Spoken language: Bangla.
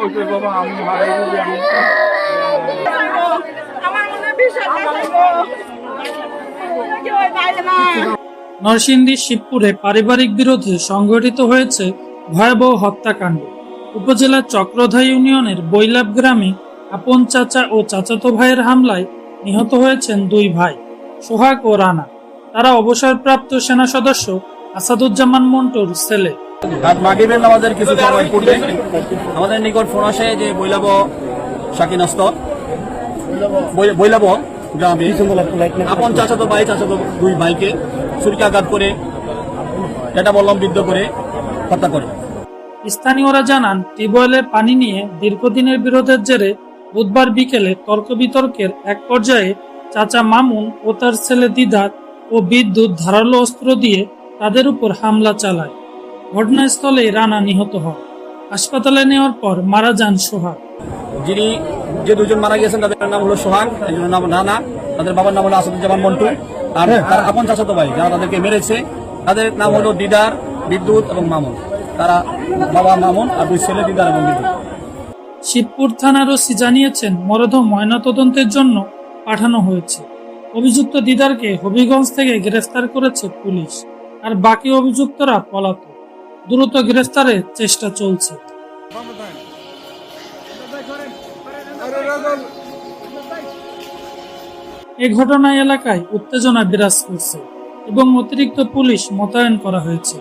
বলছে বাবা আমি মারা গেছি আমি নরসিংদীর শিবপুরে পারিবারিক বিরোধে সংঘটিত হয়েছে ভয়াবহ হত্যাকাণ্ড। উপজেলার চক্রধা ইউনিয়নের বৈলাপ গ্রামে আপন চাচা ও চাচাতো ভাইয়ের হামলায় নিহত হয়েছেন দুই ভাই, সোহাগ ও রানা। তারা অবসরপ্রাপ্ত সেনা সদস্য আসাদুজ্জামান মন্টুর ছেলে। মাগরিবের নামাজের কিছু সময় পূর্বে আমাদের নিকট ফোন আসে যে বৈলাব শাকিনস্ত বৈলাব গ্রামে আপন চাচাতো ভাই চাচাতো দুই ভাইকে ছুরিকাঘাত করে এটা বললাম বিদ্ধ করে হত্যা করে। স্থানীয়রা জানান, টিউবওয়েলে পানি নিয়ে দীর্ঘদিনের বিরোধের জেরে বুধবার বিকেলে তর্ক বিতর্কের এক পর্যায়ে চাচা মামুন ও তার ছেলে দিদার ও বিদ্যুৎ ধারালো অস্ত্র দিয়ে তাদের উপর হামলা চালায়। ঘটনাস্থলে রানা নিহত হন। হাসপাতালে নেওয়ার পর মারা যান সোহাগ। যে দুজন মারা গেছেন তাদের নাম হলো সোহাগ, একজনের নাম রানা, তাদের বাবার নাম হলো আসাদুজ্জামান মন্টু, আর তার আপন চাচাতো ভাই যারা তাদেরকে মেরেছে তাদের নাম হলো দিদার, বিদ্যুৎ এবং মামুন। তারা বাবা মামুন আর দুই ছেলে দিদার এবং বিদ্যুৎ। শিবপুর থানার ওসি জানিয়েছেন, মরদেহ ময়নাতদন্তের জন্য পাঠানো হয়েছে। অভিযুক্ত দিদারকে হবিগঞ্জ থেকে গ্রেফতার করেছে পুলিশ, আর বাকি অভিযুক্তরা পলাতক। দ্রুত গ্রেফতারের চেষ্টা চলছে। এ ঘটনায় এলাকায় উত্তেজনা বিরাজ করছে এবং অতিরিক্ত পুলিশ মোতায়েন করা হয়েছে।